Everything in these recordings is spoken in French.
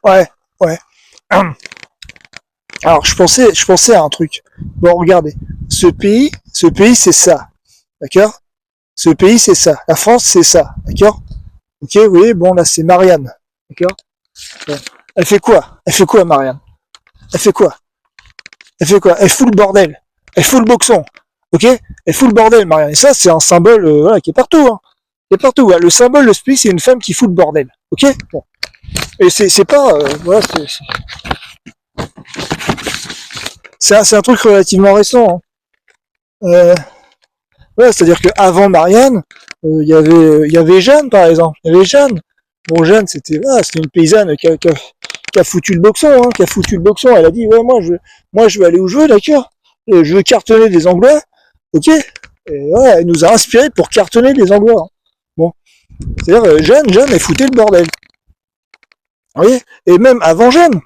Ouais, ouais. Alors je pensais à un truc. Bon, regardez, ce pays c'est ça, d'accord. Ce pays c'est ça. La France c'est ça, d'accord. Ok, oui, bon là c'est Marianne, d'accord. Bon. Elle fait quoi? Elle fait quoi, Marianne? Elle fait quoi? Elle fait quoi? Elle fout le bordel. Elle fout le boxon. Ok? Elle fout le bordel, Marianne. Et ça, c'est un symbole voilà, qui est partout. Hein. Qui est partout. Ouais. Le symbole de ce pays, c'est une femme qui fout le bordel. Ok? Bon. Et c'est pas. Voilà, c'est un truc relativement récent. Hein. Ouais, c'est-à-dire qu'avant Marianne, y avait Jeanne, par exemple. Il y avait Jeanne. Bon, Jeanne, c'était une paysanne qui a foutu le boxon, hein, qui a foutu le boxon. Elle a dit, ouais, moi, je veux aller où je veux, d'accord. Je veux cartonner des Anglois, ok. Et ouais, elle nous a inspiré pour cartonner des Anglois. Hein. Bon, c'est-à-dire, Jeanne, elle foutait le bordel. Vous voyez. Et même avant Jeanne,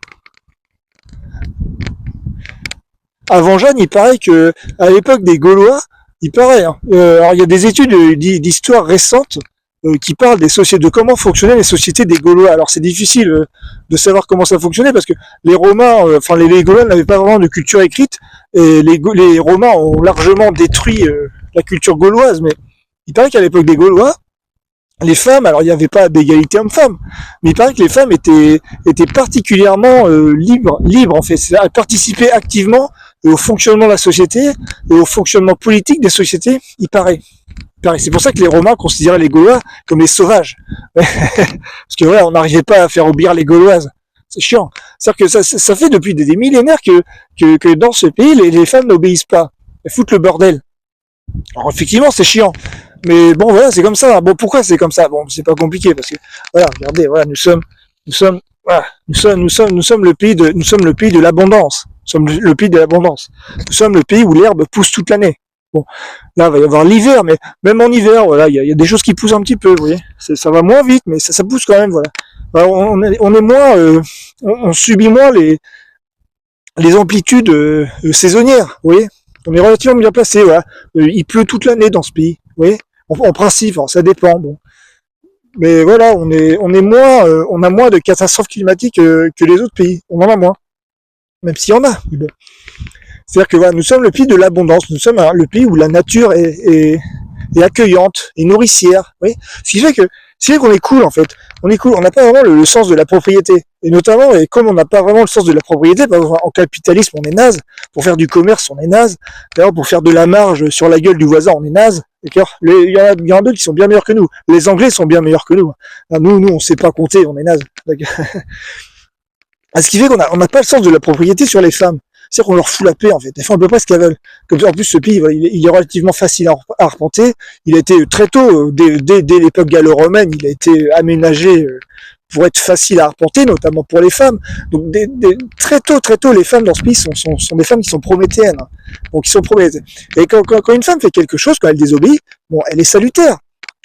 il paraît que à l'époque des Gaulois, il paraît. Hein, alors il y a des études d'histoire récentes qui parlent des sociétés, de comment fonctionnaient les sociétés des Gaulois. Alors c'est difficile de savoir comment ça fonctionnait parce que les Romains, enfin les Gaulois n'avaient pas vraiment de culture écrite et les Romains ont largement détruit la culture gauloise. Mais il paraît qu'à l'époque des Gaulois, les femmes, alors il n'y avait pas d'égalité homme-femme, mais il paraît que les femmes étaient particulièrement libres en fait. Elles participaient activement au fonctionnement de la société et au fonctionnement politique des sociétés, il paraît. C'est pour ça que les Romains considéraient les Gaulois comme les sauvages. Parce que voilà, on n'arrivait pas à faire obéir les Gauloises. C'est chiant. C'est-à-dire que ça fait depuis des millénaires que dans ce pays, les femmes n'obéissent pas. Elles foutent le bordel. Alors effectivement, c'est chiant. Mais bon, voilà, c'est comme ça. Bon, pourquoi c'est comme ça? Bon, c'est pas compliqué parce que voilà, regardez, voilà, voilà, nous sommes nous sommes le pays de l'abondance. Nous sommes le pays de l'abondance. Nous sommes le pays où l'herbe pousse toute l'année. Bon, là, il va y avoir l'hiver, mais même en hiver, voilà, il y a des choses qui poussent un petit peu, vous voyez. Ça va moins vite, mais ça pousse quand même, voilà. Alors, on est moins, on subit moins les amplitudes saisonnières, vous voyez. On est relativement bien placé, voilà. Il pleut toute l'année dans ce pays, vous voyez. En principe, ça dépend, bon. Mais voilà, on est moins, on a moins de catastrophes climatiques que les autres pays. On en a moins, même s'il y en a. Mais bon. C'est-à-dire que voilà, nous sommes le pays de l'abondance. Nous sommes le pays où la nature est accueillante et nourricière. Oui. Ce qui fait qu'on est cool en fait. On est cool. On n'a pas vraiment le sens de la propriété. Et notamment, et comme on n'a pas vraiment le sens de la propriété, bah, en capitalisme, on est naze. Pour faire du commerce, on est naze. D'ailleurs, pour faire de la marge sur la gueule du voisin, on est naze. D'accord. Il y en a d'autres qui sont bien meilleurs que nous. Les Anglais sont bien meilleurs que nous. Nous, on sait pas compter, on est naze. Ce qui fait qu'on n'a pas le sens de la propriété sur les femmes. C'est-à-dire qu'on leur fout la paix, en fait. Les femmes ne peuvent pas ce qu'elles veulent. Comme ça, en plus, ce pays, il est relativement facile à arpenter. Il a été très tôt, dès l'époque gallo-romaine, il a été aménagé pour être facile à arpenter, notamment pour les femmes. Donc, très tôt, les femmes dans ce pays sont des femmes qui sont prométhéennes. Hein. Donc, ils sont prométhéennes. Et quand une femme fait quelque chose, quand elle désobéit, bon, elle est salutaire.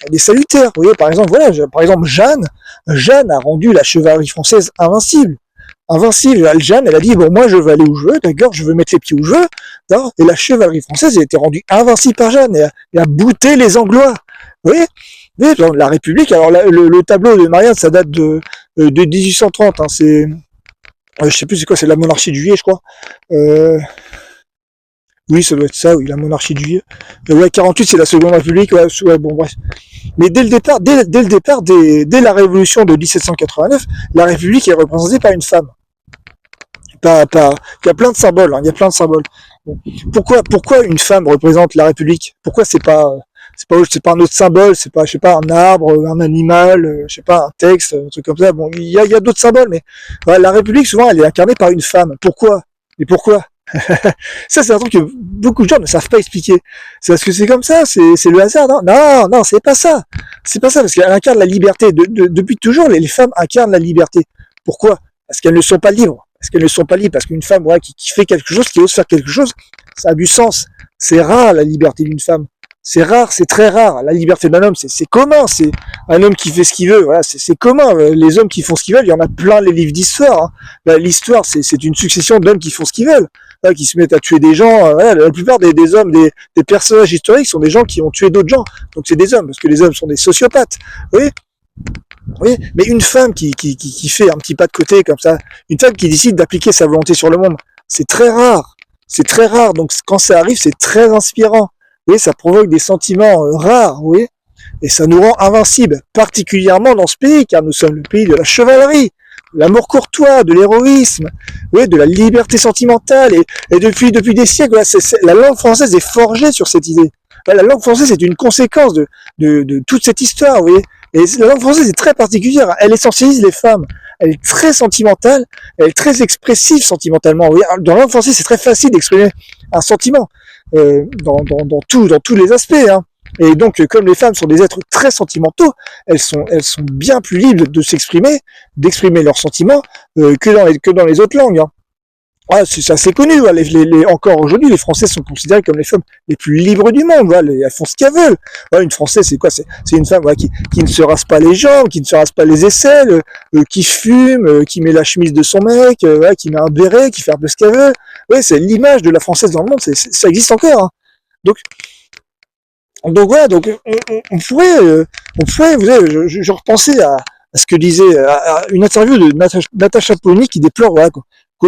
Elle est salutaire. Vous voyez, par exemple, Jeanne a rendu la chevalerie française invincible. Jeanne, elle a dit, bon, moi, je veux aller où je veux, d'accord, je veux mettre les pieds où je veux, d'accord, et la chevalerie française a été rendue invincible par Jeanne, et a bouté les Anglois. Vous voyez, la République, alors le tableau de Marianne, ça date de 1830, hein, je sais plus c'est quoi, c'est la monarchie de Juillet, je crois. Oui, ça doit être ça, oui, la monarchie de Juillet. Ouais, 48, c'est la Seconde République, ouais, bon, bref. Mais dès dès la révolution de 1789, la République est représentée par une femme. Il y a plein de symboles, hein, il y a plein de symboles. Bon. Pourquoi une femme représente la République? Pourquoi c'est pas un autre symbole, c'est pas, je sais pas, un arbre, un animal, je sais pas, un texte, un truc comme ça. Bon, il y a d'autres symboles, mais voilà, la République, souvent, elle est incarnée par une femme. Pourquoi? Et pourquoi? Ça, c'est un truc que beaucoup de gens ne savent pas expliquer. C'est parce que c'est comme ça, c'est le hasard, non? Non, c'est pas ça. C'est pas ça, parce qu'elle incarne la liberté. Depuis toujours, les femmes incarnent la liberté. Pourquoi? Parce qu'elles ne sont pas libres. Parce qu'une femme, voilà, qui fait quelque chose, qui ose faire quelque chose, ça a du sens. C'est rare, la liberté d'une femme. C'est rare, c'est très rare. La liberté d'un homme, c'est commun. C'est un homme qui fait ce qu'il veut. Voilà, c'est commun. Les hommes qui font ce qu'ils veulent, il y en a plein les livres d'histoire. Hein. L'histoire, c'est une succession d'hommes qui font ce qu'ils veulent. Là, qui se mettent à tuer des gens. Voilà, la plupart des hommes, des personnages historiques sont des gens qui ont tué d'autres gens. Donc c'est des hommes, parce que les hommes sont des sociopathes. Vous voyez ? Oui, mais une femme qui fait un petit pas de côté comme ça, une femme qui décide d'appliquer sa volonté sur le monde, c'est très rare. C'est très rare. Donc quand ça arrive, c'est très inspirant. Oui, ça provoque des sentiments rares, oui. Et ça nous rend invincibles, particulièrement dans ce pays, car nous sommes le pays de la chevalerie, de l'amour courtois, de l'héroïsme, oui, de la liberté sentimentale. Et depuis des siècles, voilà, la langue française est forgée sur cette idée. La langue française est une conséquence de toute cette histoire, oui. Et la langue française est très particulière. Elle essentialise les femmes. Elle est très sentimentale. Elle est très expressive sentimentalement. Oui. Dans la langue française, c'est très facile d'exprimer un sentiment dans tous les aspects. Hein. Et donc, comme les femmes sont des êtres très sentimentaux, elles sont bien plus libres de s'exprimer, d'exprimer leurs sentiments que dans les autres langues. Hein. Ah, c'est assez connu. Ouais. Encore aujourd'hui, les Français sont considérés comme les femmes les plus libres du monde. Voilà. Elles font ce qu'elles veulent. Ouais, une Française, c'est quoi? C'est une femme voilà, qui ne se rase pas les jambes, qui ne se rase pas les aisselles, qui fume, qui met la chemise de son mec, voilà, qui met un béret, qui fait un peu ce qu'elle veut. Ouais, c'est l'image de la Française dans le monde. Ça existe encore. Hein. Donc, voilà. Donc, on pourrait. Vous savez, je repensais à ce que disait à une interview de Natacha Polony qui déplore voilà,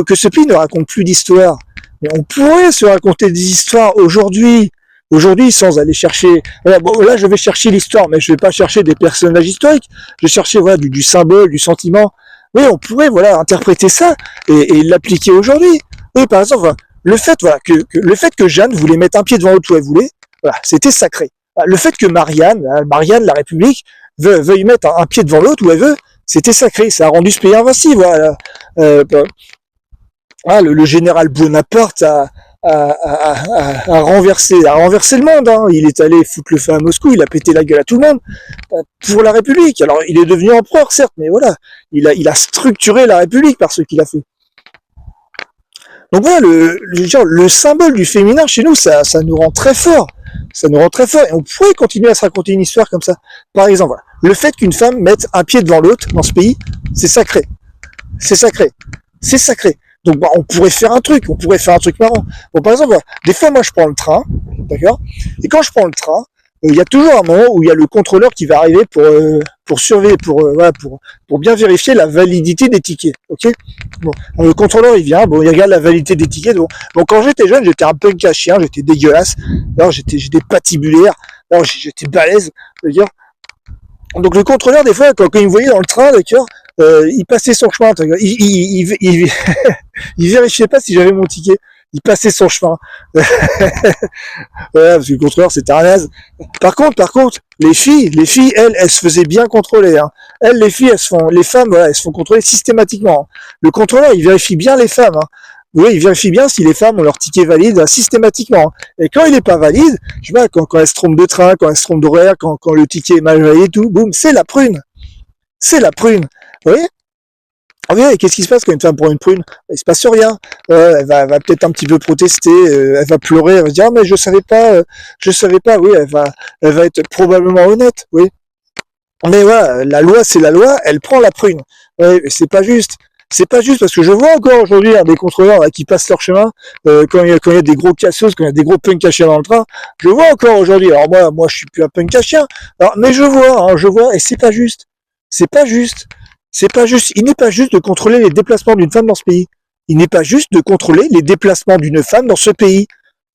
que ce pays ne raconte plus d'histoire. Mais on pourrait se raconter des histoires aujourd'hui sans aller chercher. Voilà, bon, là, je vais chercher l'histoire, mais je vais pas chercher des personnages historiques. Je vais chercher voilà du symbole, du sentiment. Oui, on pourrait voilà interpréter ça et l'appliquer aujourd'hui. Oui, par exemple, voilà, le fait que Jeanne voulait mettre un pied devant l'autre où elle voulait, voilà, c'était sacré. Le fait que Marianne, la République, veuille mettre un pied devant l'autre où elle veut, c'était sacré. Ça a rendu ce pays invincible. Voilà. Le général Bonaparte a renversé le monde. Hein. Il est allé foutre le feu à Moscou, il a pété la gueule à tout le monde pour la République. Alors, il est devenu empereur, certes, mais voilà, il a structuré la République par ce qu'il a fait. Donc voilà, le symbole du féminin chez nous, ça nous rend très fort. Ça nous rend très fort. Et on pourrait continuer à se raconter une histoire comme ça. Par exemple, voilà, le fait qu'une femme mette un pied devant l'autre dans ce pays, c'est sacré. C'est sacré. C'est sacré. Donc bah, on pourrait faire un truc marrant. Bon, par exemple, voilà, des fois moi je prends le train, d'accord, et quand je prends le train, il y a toujours un moment où il y a le contrôleur qui va arriver pour surveiller, pour bien vérifier la validité des tickets, ok. Bon, alors, le contrôleur il vient, bon, il regarde la validité des tickets. Bon, quand j'étais jeune, j'étais un punk à chien, j'étais dégueulasse, alors j'étais patibulaire, alors j'étais balèze, c'est-à-dire. Donc le contrôleur, des fois, quand il me voyait dans le train, d'accord, il passait son chemin. Il vérifiait pas si j'avais mon ticket. Il passait son chemin. Voilà, parce que le contrôleur, c'était un naze. Par contre, les filles, elles se faisaient bien contrôler. Hein. Elles, les femmes, voilà, elles se font contrôler systématiquement. Hein. Le contrôleur, il vérifie bien les femmes. Hein. Oui, il vérifie bien si les femmes ont leur ticket valide systématiquement. Et quand il n'est pas valide, je sais pas, quand elles se trompent de train, quand elles se trompent d'horaire, quand le ticket est mal validé, tout, boum, c'est la prune. C'est la prune. Vous voyez? Oui, et qu'est-ce qui se passe quand une femme prend une prune? Il se passe rien. Elle va peut-être un petit peu protester, elle va pleurer, elle va se dire, ah, mais je savais pas, oui, elle va être probablement honnête, oui. Mais voilà, la loi, c'est la loi, elle prend la prune. Ouais, c'est pas juste. C'est pas juste parce que je vois encore aujourd'hui des contrôleurs là, qui passent leur chemin quand il y a des gros cassos, quand il y a des gros punks à chiens dans le train. Je vois encore aujourd'hui. Alors moi je suis plus un punk à chien. Alors mais je vois et c'est pas juste. C'est pas juste. C'est pas juste. Il n'est pas juste de contrôler les déplacements d'une femme dans ce pays. Il n'est pas juste de contrôler les déplacements d'une femme dans ce pays.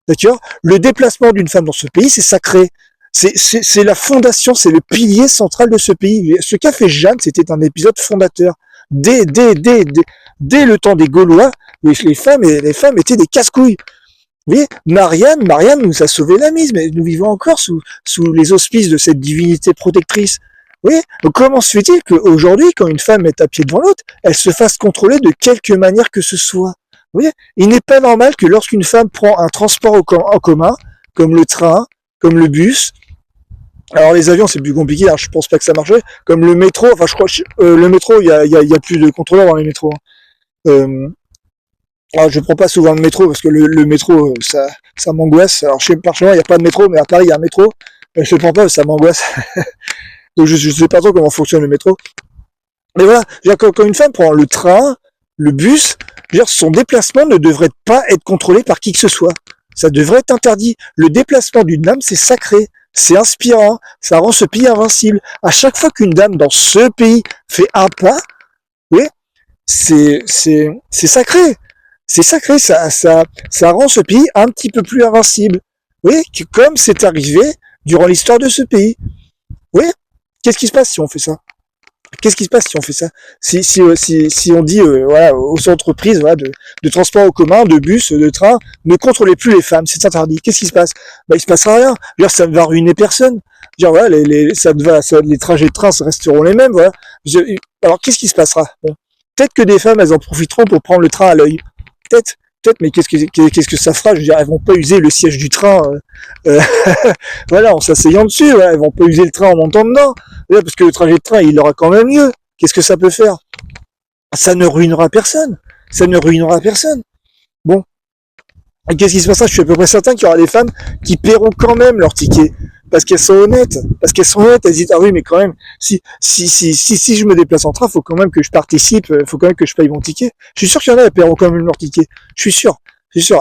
D'accord? Le déplacement d'une femme dans ce pays, c'est sacré. C'est la fondation, c'est le pilier central de ce pays. Ce qu'a fait Jeanne, c'était un épisode fondateur. Dès le temps des Gaulois, les femmes étaient des casse-couilles. Vous voyez, Marianne nous a sauvé la mise, mais nous vivons encore sous les auspices de cette divinité protectrice. Vous voyez, donc comment se fait-il qu'aujourd'hui, quand une femme est à pied devant l'autre, elle se fasse contrôler de quelque manière que ce soit? Vous voyez, il n'est pas normal que lorsqu'une femme prend un transport en commun, comme le train, comme le bus, alors les avions c'est plus compliqué, hein, je pense pas que ça marcherait. Comme le métro, enfin je crois le métro il y a plus de contrôleurs dans les métros. Hein. Alors je prends pas souvent le métro parce que le métro ça m'angoisse. Alors par chez moi il y a pas de métro, mais à Paris il y a un métro. Je le prends pas, ça m'angoisse. Donc je sais pas trop comment fonctionne le métro. Mais voilà, quand une femme prend le train, le bus, son déplacement ne devrait pas être contrôlé par qui que ce soit. Ça devrait être interdit. Le déplacement d'une âme c'est sacré. c'est inspirant, ça rend ce pays invincible. À chaque fois qu'une dame dans ce pays fait un pas, oui, c'est sacré. C'est sacré, ça rend ce pays un petit peu plus invincible. Oui, comme c'est arrivé durant l'histoire de ce pays. Oui, qu'est-ce qui se passe si on fait ça? Qu'est-ce qui se passe si on fait ça? Si on dit voilà, aux entreprises voilà, de transport en commun, de bus, de train, ne contrôlez plus les femmes, c'est interdit. Qu'est-ce qui se passe? Bah il se passera rien. Dire ça ne va ruiner personne. Dire voilà, les trajets de train resteront les mêmes. Voilà. Alors qu'est-ce qui se passera? Bon. Peut-être que des femmes elles en profiteront pour prendre le train à l'œil. Peut-être, mais qu'est-ce que ça fera? Je veux dire, elles vont pas user le siège du train, voilà, en s'asseyant dessus. Voilà, elles vont pas user le train en montant dedans, voilà, parce que le trajet de train, il aura quand même mieux. Qu'est-ce que ça peut faire? Ça ne ruinera personne. Ça ne ruinera personne. Bon. Et qu'est-ce qui se passera? Je suis à peu près certain qu'il y aura des femmes qui paieront quand même leur ticket. Parce qu'elles sont honnêtes. Elles disent, ah oui, mais quand même, si je me déplace en train, faut quand même que je participe, faut quand même que je paye mon ticket. Je suis sûr qu'il y en a qui paieront quand même leur ticket. Je suis sûr.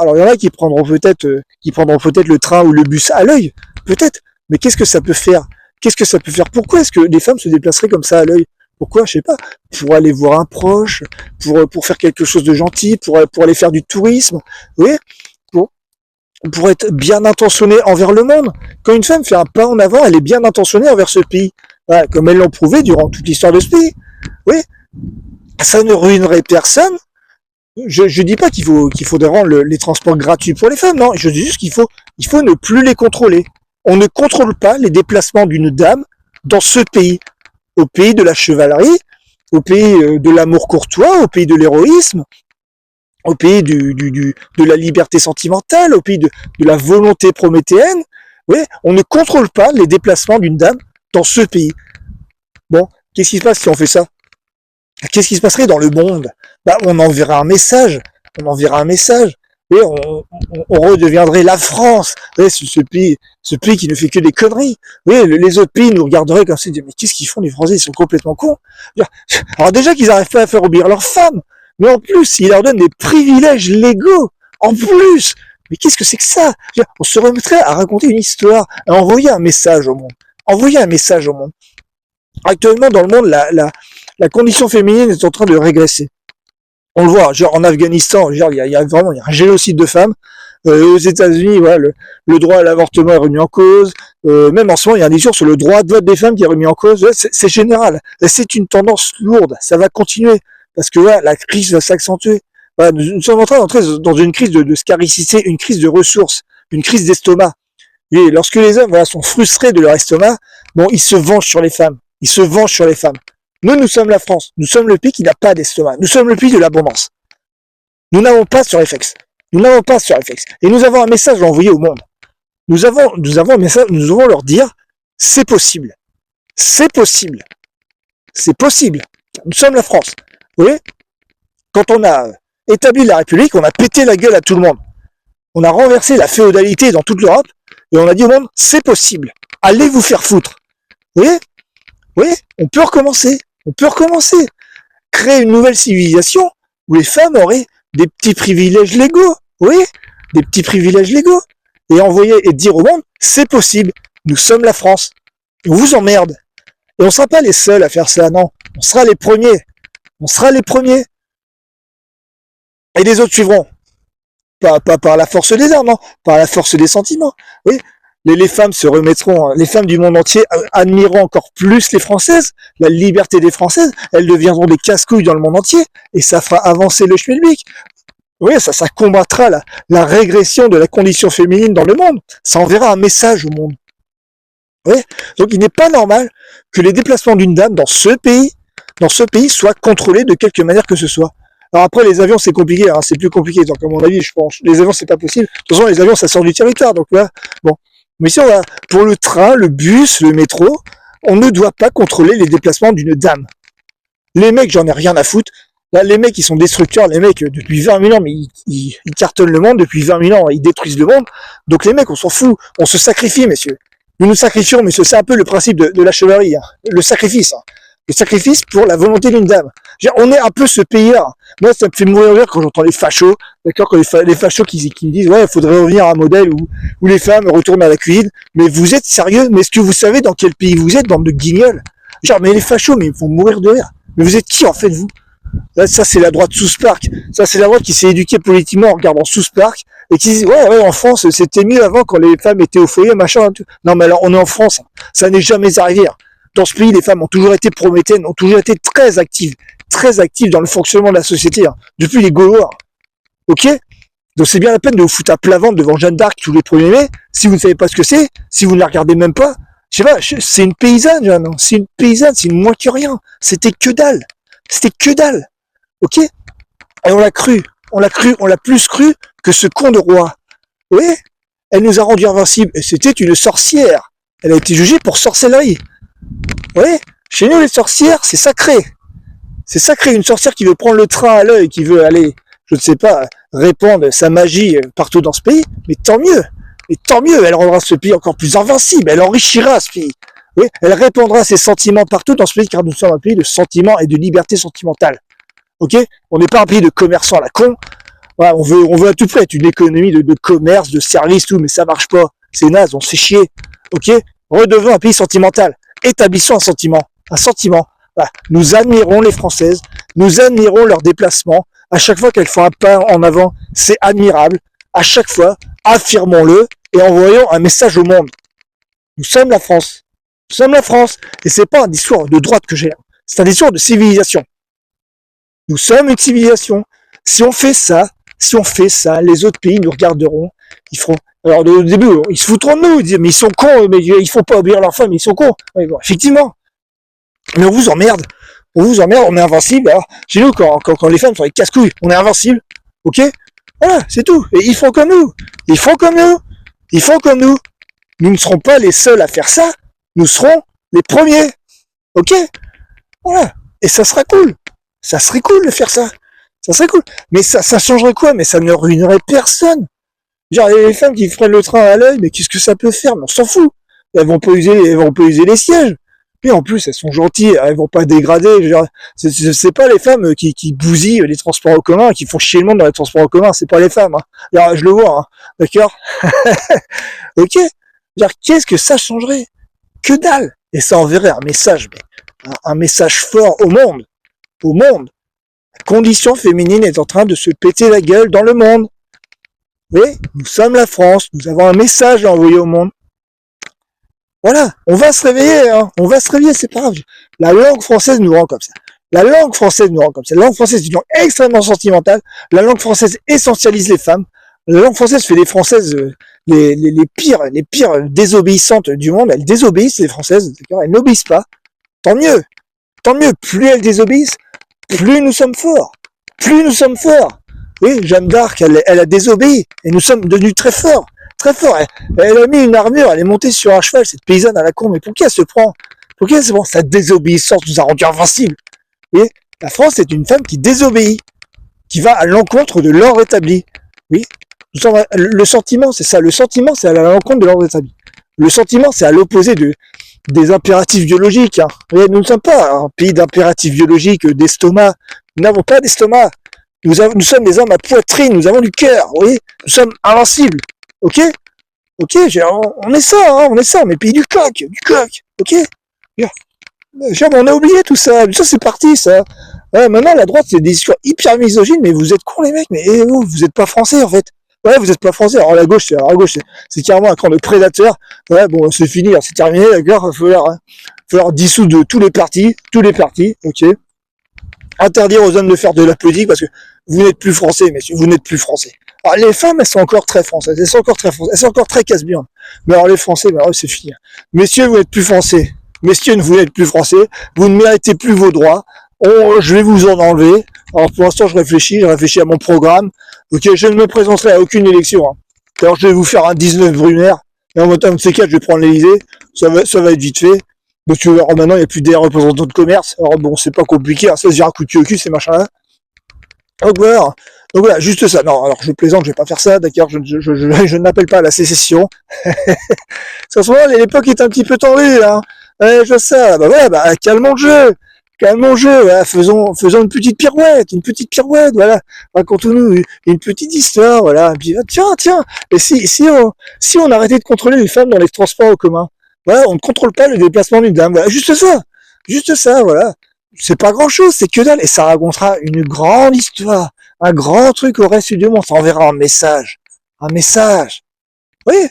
Alors, il y en a qui prendront peut-être le train ou le bus à l'œil. Peut-être. Mais qu'est-ce que ça peut faire? Pourquoi est-ce que les femmes se déplaceraient comme ça à l'œil? Pourquoi? Je sais pas. Pour aller voir un proche, pour faire quelque chose de gentil, pour aller faire du tourisme. Oui. Pour être bien intentionnée envers le monde. Quand une femme fait un pas en avant, elle est bien intentionnée envers ce pays. Voilà, comme elles l'ont prouvé durant toute l'histoire de ce pays. Oui. Ça ne ruinerait personne. Je dis pas qu'il faudrait rendre les transports gratuits pour les femmes, non. Je dis juste qu'il faut ne plus les contrôler. On ne contrôle pas les déplacements d'une dame dans ce pays. Au pays de la chevalerie, au pays de l'amour courtois, au pays de l'héroïsme, au pays de la liberté sentimentale, au pays de la volonté prométhéenne. Oui, on ne contrôle pas les déplacements d'une dame dans ce pays. Bon, qu'est-ce qui se passe si on fait ça? Qu'est-ce qui se passerait dans le monde? Bah, on enverra un message. Oui, on redeviendrait la France. Oui, ce pays qui ne fait que des conneries. Oui, les autres pays nous regarderaient comme ça, mais qu'est-ce qu'ils font les Français? Ils sont complètement cons. Alors déjà qu'ils n'arrivent pas à faire obéir leurs femmes. Mais en plus, il leur donne des privilèges légaux. En plus. Mais qu'est-ce que c'est que ça? On se remettrait à raconter une histoire, à envoyer un message au monde. Actuellement, dans le monde, la condition féminine est en train de régresser. On le voit, genre en Afghanistan, genre il y a vraiment un génocide de femmes. Aux États-Unis, voilà, le droit à l'avortement est remis en cause. Même en ce moment, il y a un discours sur le droit de vote des femmes qui est remis en cause. Ouais, c'est général. C'est une tendance lourde. Ça va continuer. Parce que voilà, la crise va s'accentuer. Voilà, nous sommes en train d'entrer dans une crise de scarcité, une crise de ressources, une crise d'estomac. Et lorsque les hommes sont frustrés de leur estomac, bon, ils se vengent sur les femmes. Nous sommes la France. Nous sommes le pays qui n'a pas d'estomac. Nous sommes le pays de l'abondance. Nous n'avons pas sur FX. Et nous avons un message à envoyer au monde. Nous avons un message, nous devons leur dire, c'est possible. Nous sommes la France. Vous voyez? Quand on a établi la République, on a pété la gueule à tout le monde. On a renversé la féodalité dans toute l'Europe et on a dit au monde, c'est possible. Allez vous faire foutre. Vous voyez? Oui, on peut recommencer. Créer une nouvelle civilisation où les femmes auraient des petits privilèges légaux. Oui, des petits privilèges légaux. Et envoyer et dire au monde, c'est possible. Nous sommes la France. Et on vous emmerde. Et on ne sera pas les seuls à faire ça, non. On sera les premiers. Et les autres suivront. Pas par la force des armes, non. Par la force des sentiments. Oui. Les femmes se remettront, les femmes du monde entier admireront encore plus les Françaises, la liberté des Françaises, elles deviendront des casse-couilles dans le monde entier, et ça fera avancer le schmilblick. Oui, ça combattra la régression de la condition féminine dans le monde. Ça enverra un message au monde. Oui. Donc il n'est pas normal que les déplacements d'une dame dans ce pays soient contrôlés de quelque manière que ce soit. Alors après, les avions, c'est compliqué, hein, c'est plus compliqué, donc à mon avis, je pense. Les avions, c'est pas possible. De toute façon, les avions, ça sort du territoire, donc là, bon. Mais si on va, pour le train, le bus, le métro, on ne doit pas contrôler les déplacements d'une dame. Les mecs, j'en ai rien à foutre. Là, les mecs, ils sont destructeurs. Les mecs, depuis 20 000 ans, mais ils cartonnent le monde. Depuis 20 000 ans, ils détruisent le monde. Donc les mecs, on s'en fout. On se sacrifie, messieurs. Nous nous sacrifions, messieurs. C'est un peu le principe de la chevalerie. Hein. Le sacrifice. Hein. Le sacrifice pour la volonté d'une dame. On est un peu ce pays-là. Moi, ça me fait mourir de rire quand j'entends les fachos, d'accord, quand les fachos qui me disent, ouais, il faudrait revenir à un modèle où les femmes retournent à la cuisine. Mais vous êtes sérieux? Mais est-ce que vous savez dans quel pays vous êtes, bande de guignols? Mais les fachos, mais ils me font mourir de rire. Mais vous êtes qui, en fait, vous? Là, ça, c'est la droite South Park. Ça, c'est la droite qui s'est éduquée politiquement en regardant South Park et qui dit, ouais, en France, c'était mieux avant quand les femmes étaient au foyer, machin. Non, mais alors, on est en France. Ça n'est jamais arrivé. Dans ce pays, les femmes ont toujours été prométhéennes, ont toujours été très actives dans le fonctionnement de la société, depuis les Gaulois. Ok? Donc c'est bien la peine de vous foutre à plat ventre devant Jeanne d'Arc tous les 1er mai, si vous ne savez pas ce que c'est, si vous ne la regardez même pas. Je sais pas, c'est une paysanne, Jeanne. C'est une paysanne, c'est moins que rien. C'était que dalle. Ok? Et on l'a plus cru que ce con de roi. Oui? Elle nous a rendus invincibles. Et c'était une sorcière. Elle a été jugée pour sorcellerie. Oui? Chez nous, les sorcières, c'est sacré. C'est sacré, une sorcière qui veut prendre le train à l'œil, qui veut aller, je ne sais pas, répandre sa magie partout dans ce pays, mais tant mieux. Elle rendra ce pays encore plus invincible, elle enrichira ce pays. Oui, elle répandra ses sentiments partout dans ce pays, car nous sommes un pays de sentiments et de liberté sentimentale. Ok? On n'est pas un pays de commerçants à la con. Voilà, on veut à tout prix être une économie de commerce, de service, tout, mais ça marche pas. C'est naze, on se fait chier. Ok? Redevenons un pays sentimental. Établissons un sentiment. Voilà. Nous admirons les Françaises, nous admirons leurs déplacements. À chaque fois qu'elles font un pas en avant, c'est admirable. À chaque fois, affirmons-le et envoyons un message au monde. Nous sommes la France. Et c'est pas un discours de droite que j'ai. C'est un discours de civilisation. Nous sommes une civilisation. Si on fait ça, les autres pays nous regarderont. Ils feront. Alors au début, ils se foutront de nous. Ils disent, mais ils sont cons, mais ils font pas obéir leurs femmes, ils sont cons. Ouais, bon, effectivement. Mais on vous emmerde, on est invincible. Alors, chez nous, quand les femmes sont les casse-couilles, on est invincible. Ok? Voilà, c'est tout. Et ils font comme nous. Nous ne serons pas les seuls à faire ça. Nous serons les premiers. Ok? Voilà. Et ça sera cool. Ça serait cool de faire ça. Ça serait cool. Mais ça changerait quoi? Mais ça ne ruinerait personne. Genre, les femmes qui prennent le train à l'œil, mais qu'est-ce que ça peut faire? Mais on s'en fout. Elles vont pas user les sièges. Et en plus, elles sont gentilles, elles vont pas dégrader. C'est pas les femmes qui bousillent les transports en commun, qui font chier le monde dans les transports en commun. C'est pas les femmes. Alors, je le vois, d'accord. Ok. Genre, qu'est-ce que ça changerait? Que dalle. Et ça enverrait un message fort au monde. La condition féminine est en train de se péter la gueule dans le monde. Oui, nous sommes la France. Nous avons un message à envoyer au monde. Voilà, on va se réveiller, c'est pas grave. La langue française nous rend comme ça. La langue française est une langue extrêmement sentimentale. La langue française essentialise les femmes. La langue française fait des Françaises les pires désobéissantes du monde. Elles désobéissent, les Françaises, d'accord? Elles n'obéissent pas. Tant mieux. Plus elles désobéissent, plus nous sommes forts. Oui, Jeanne d'Arc, elle a désobéi. Et nous sommes devenus très forts. Elle a mis une armure, elle est montée sur un cheval, cette paysanne à la con, mais pour qui elle se prend? Sa désobéissance nous a rendus invincibles. Oui, la France est une femme qui désobéit, qui va à l'encontre de l'ordre établi. Oui, le sentiment, c'est ça. Le sentiment, c'est à l'encontre de l'ordre établi. Le sentiment, c'est à l'opposé des impératifs biologiques. Oui, nous ne sommes pas un pays d'impératifs biologiques, d'estomac. Nous n'avons pas d'estomac. Nous sommes des hommes à poitrine, nous avons du cœur. Oui, nous sommes invincibles. Ok, on est ça, on est le pays du coq, ok. On a oublié tout ça, c'est parti ça. Ouais, maintenant la droite c'est des discours hyper misogynes, mais vous êtes cons les mecs, mais vous êtes pas français en fait. Ouais, vous êtes pas français. Alors la gauche, c'est carrément un camp de prédateurs. Ouais, bon, c'est fini, c'est terminé, d'accord. Il va falloir dissoudre tous les partis, ok. Interdire aux hommes de faire de la politique parce que vous n'êtes plus français, messieurs, vous n'êtes plus français. Alors, les femmes, elles sont encore très françaises, elles sont encore très casse-biens. Mais alors, les Français, c'est fini. Messieurs, vous n'êtes plus français. Vous ne méritez plus vos droits. Je vais vous en enlever. Alors, pour l'instant, je réfléchis à mon programme. Ok, je ne me présenterai à aucune élection. Alors, je vais vous faire un 19 Brumaire. Et en même temps, de ces quatre, je vais prendre l'Élysée. Ça va être vite fait. Parce que, alors, maintenant, il n'y a plus des représentants de commerce. Alors, bon, c'est pas compliqué, ça se dit un coup de pied au cul, ces machins-là. Donc voilà, juste ça. Non, alors je plaisante, je vais pas faire ça, d'accord, je n'appelle pas à la sécession. Parce qu'en ce moment, l'époque est un petit peu tendue, hein. Ouais, je vois ça. Calmons le jeu. calmons le jeu, voilà, faisons une petite pirouette, voilà. Racontons-nous une petite histoire, voilà. Et puis, tiens. Et si on arrêtait de contrôler les femmes dans les transports en commun, voilà, on ne contrôle pas le déplacement d'une dame, voilà, juste ça, voilà. C'est pas grand chose, c'est que dalle, et ça racontera une grande histoire, un grand truc au reste du monde, ça enverra un message, oui,